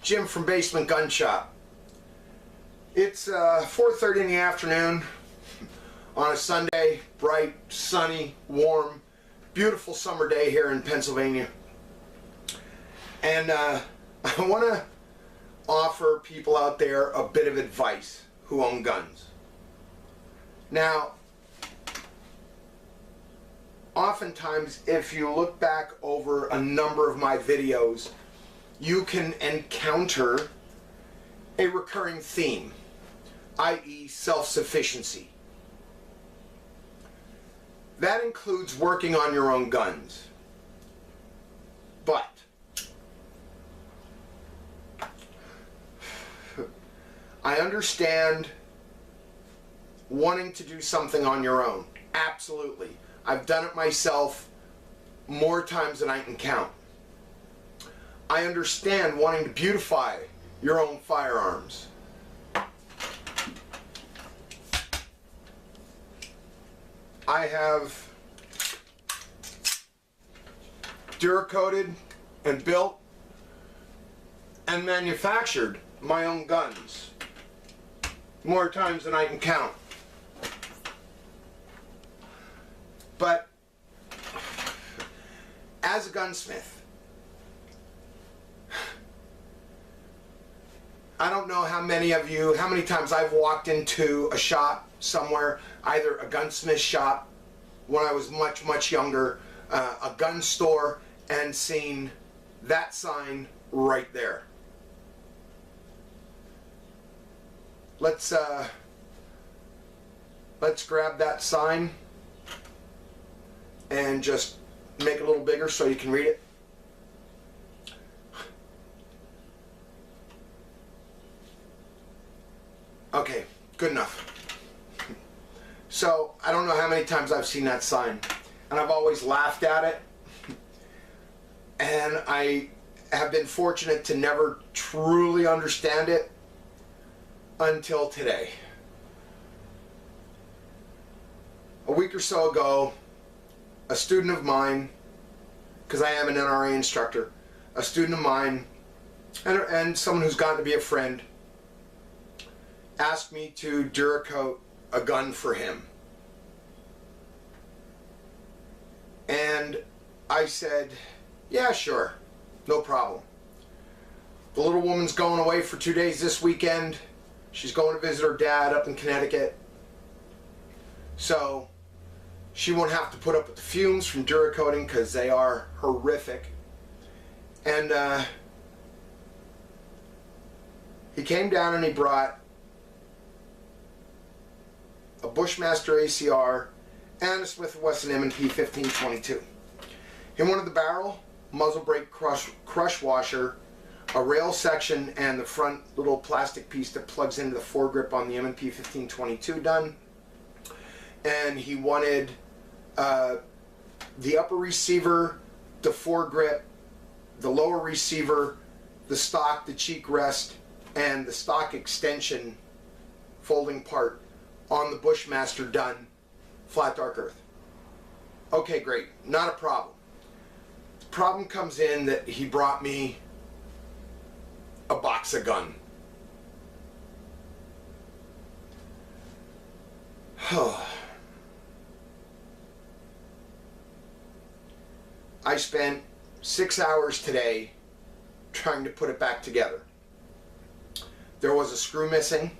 Jim from Basement Gun Shop. It's 4:30 in the afternoon on a Sunday, bright, sunny, warm, beautiful summer day here in Pennsylvania. And I want to offer people out there a bit of advice who own guns. Now, oftentimes, if you look back over a number of my videos, you can encounter a recurring theme, i.e. self-sufficiency. That includes working on your own guns. But I understand wanting to do something on your own. Absolutely. I've done it myself more times than I can count. I understand wanting to beautify your own firearms. I have Duracoated and built and manufactured my own guns more times than I can count. But as a gunsmith, I don't know how many times I've walked into a shop somewhere, either a gunsmith shop when I was much, much younger, a gun store, and seen that sign right there. Let's grab that sign and just make it a little bigger so you can read it. Okay, good enough. So, I don't know how many times I've seen that sign, and I've always laughed at it, and I have been fortunate to never truly understand it until today. A week or so ago, a student of mine, because I am an NRA instructor, a student of mine, and someone who's gotten to be a friend, asked me to Duracoat a gun for him. And I said, yeah, sure, no problem. The little woman's going away for 2 days this weekend. She's going to visit her dad up in Connecticut. So she won't have to put up with the fumes from Duracoating because they are horrific. And he came down and he brought a Bushmaster ACR and a Smith & Wesson M&P 1522. He wanted the barrel, muzzle brake crush washer, a rail section, and the front little plastic piece that plugs into the foregrip on the M&P 1522 done. And he wanted the upper receiver, the foregrip, the lower receiver, the stock, the cheek rest, and the stock extension folding part on the Bushmaster done, flat dark earth. Okay, great, not a problem. The problem comes in that he brought me a box of gun. I spent 6 hours today trying to put it back together. There was a screw missing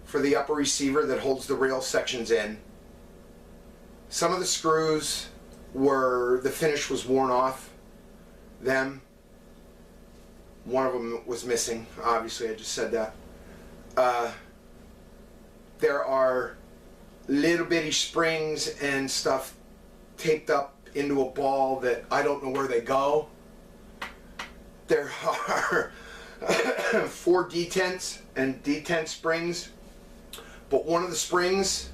for the upper receiver that holds the rail sections in. Some of the screws the finish was worn off them. One of them was missing, obviously, I just said that. There are little bitty springs and stuff taped up into a ball that I don't know where they go. There are 4 detents and detent springs, but one of the springs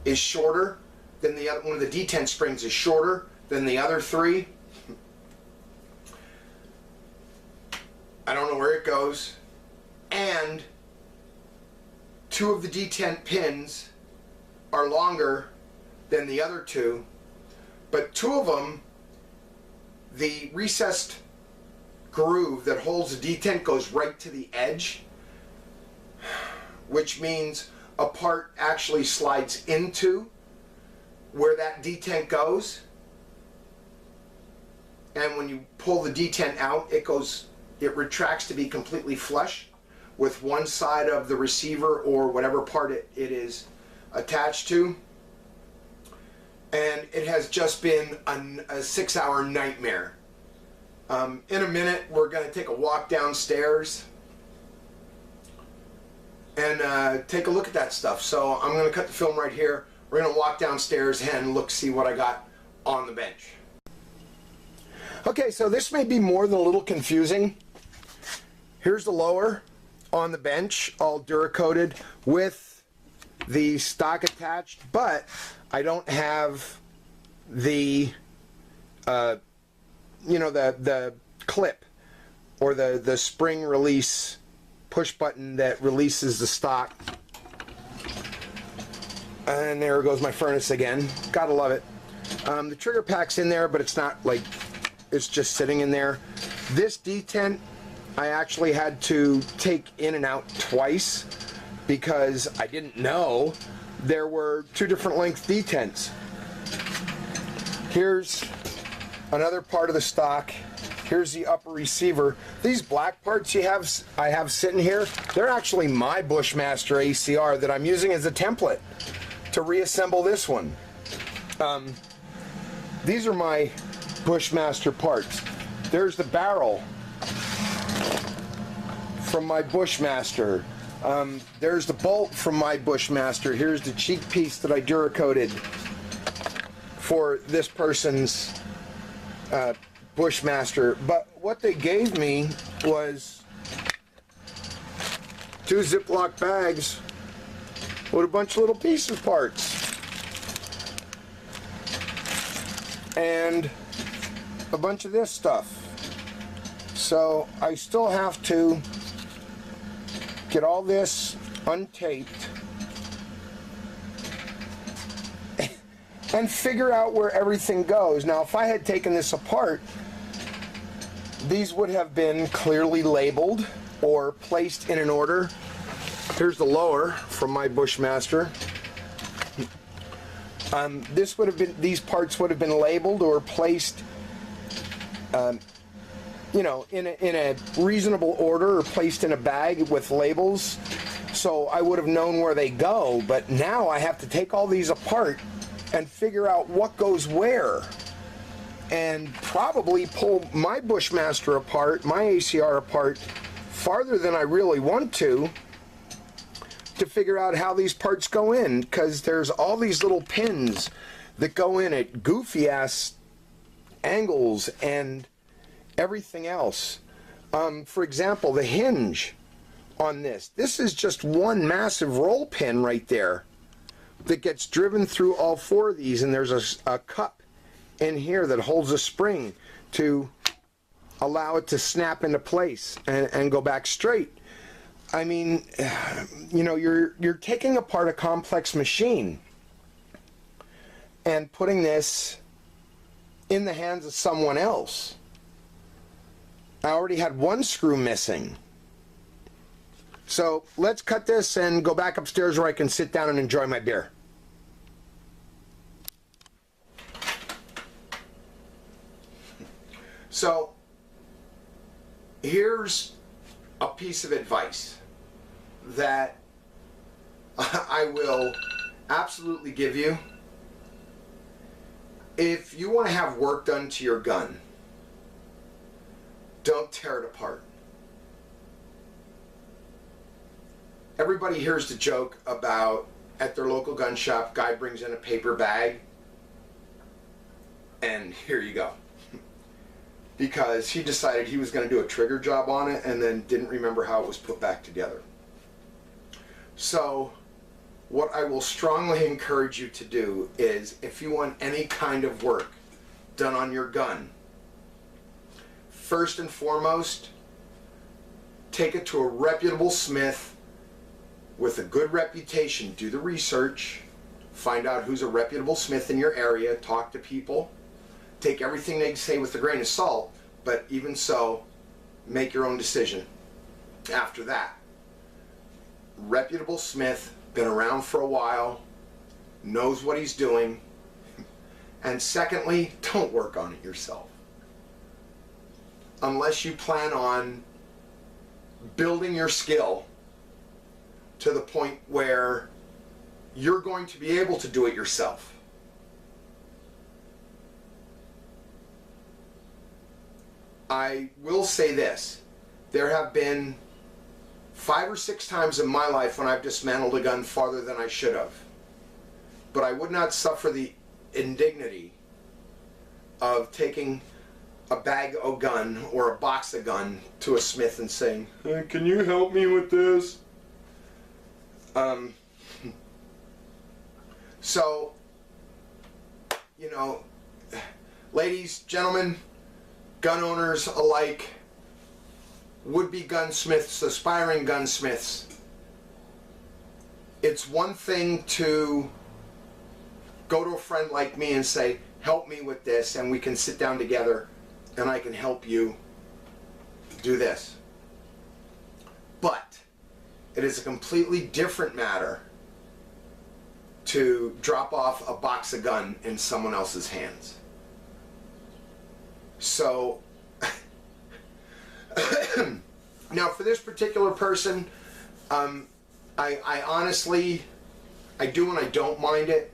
is shorter than the other. One of the detent springs is shorter than the other 3. I don't know where it goes. And 2 of the detent pins are longer than the other 2, but 2 of them, the recessed groove that holds the detent goes right to the edge, which means a part actually slides into where that detent goes. And when you pull the detent out, it retracts to be completely flush with one side of the receiver or whatever part it is attached to. And it has just been a 6-hour nightmare. In a minute, we're going to take a walk downstairs and take a look at that stuff. So I'm going to cut the film right here. We're going to walk downstairs and see what I got on the bench. Okay, so this may be more than a little confusing. Here's the lower on the bench, all Duracoated with the stock attached, but I don't have the the clip or the spring release push button that releases the stock. And there goes my furnace again. Gotta love it. The trigger pack's in there, but it's not like it's just sitting in there. This detent I actually had to take in and out twice because I didn't know there were 2 different length detents. Here's another part of the stock. Here's the upper receiver. These black parts I have sitting here, they're actually my Bushmaster ACR that I'm using as a template to reassemble this one. These are my Bushmaster parts. There's the barrel from my Bushmaster. There's the bolt from my Bushmaster. Here's the cheek piece that I Duracoated for this person's Bushmaster. But what they gave me was 2 Ziploc bags with a bunch of little pieces parts. And a bunch of this stuff. So I still have to get all this untaped and figure out where everything goes. Now, if I had taken this apart, these would have been clearly labeled or placed in an order. Here's the lower from my Bushmaster. These parts would have been labeled or placed, in a reasonable order, or placed in a bag with labels, so I would have known where they go. But now I have to take all these apart and figure out what goes where, and probably pull my Bushmaster apart, my ACR apart, farther than I really want to figure out how these parts go in, because there's all these little pins that go in at goofy ass angles and everything else. For example, the hinge on this is just one massive roll pin right there that gets driven through all 4 of these, and there's a cup in here that holds a spring to allow it to snap into place and go back straight. I mean, you're taking apart a complex machine and putting this in the hands of someone else. I already had 1 screw missing. So let's cut this and go back upstairs where I can sit down and enjoy my beer. So here's a piece of advice that I will absolutely give you. If you want to have work done to your gun, don't tear it apart. Everybody hears the joke about at their local gun shop, guy brings in a paper bag, and here you go. Because he decided he was going to do a trigger job on it and then didn't remember how it was put back together. So what I will strongly encourage you to do is, if you want any kind of work done on your gun, first and foremost, take it to a reputable smith with a good reputation. Do the research, find out who's a reputable smith in your area, talk to people, take everything they say with a grain of salt, but even so, make your own decision after that. Reputable smith, been around for a while, knows what he's doing. And secondly, don't work on it yourself. Unless you plan on building your skill to the point where you're going to be able to do it yourself. I will say this, there have been 5 or 6 times in my life when I've dismantled a gun farther than I should have. But I would not suffer the indignity of taking a bag of gun or a box of gun to a smith and saying, "Hey, can you help me with this?" So, you know, ladies, gentlemen, gun owners alike, would-be gunsmiths, aspiring gunsmiths, it's one thing to go to a friend like me and say, help me with this, and we can sit down together and I can help you do this. But it is a completely different matter to drop off a box of gun in someone else's hands. So now for this particular person, I honestly, I do and I don't mind it.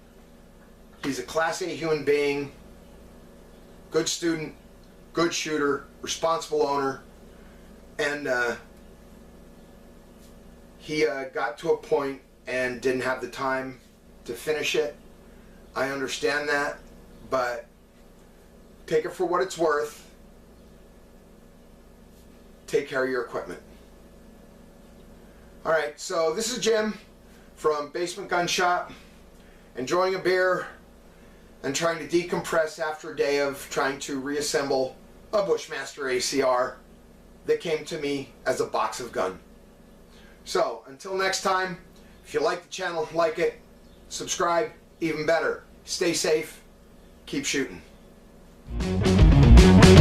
He's a Class A human being, good student, good shooter, responsible owner, and he got to a point and didn't have the time to finish it. I understand that, but take it for what it's worth. Take care of your equipment. Alright, so this is Jim from Basement Gun Shop, enjoying a beer and trying to decompress after a day of trying to reassemble a Bushmaster ACR that came to me as a box of gun. So, until next time, if you like the channel, like it, subscribe, even better. Stay safe, keep shooting.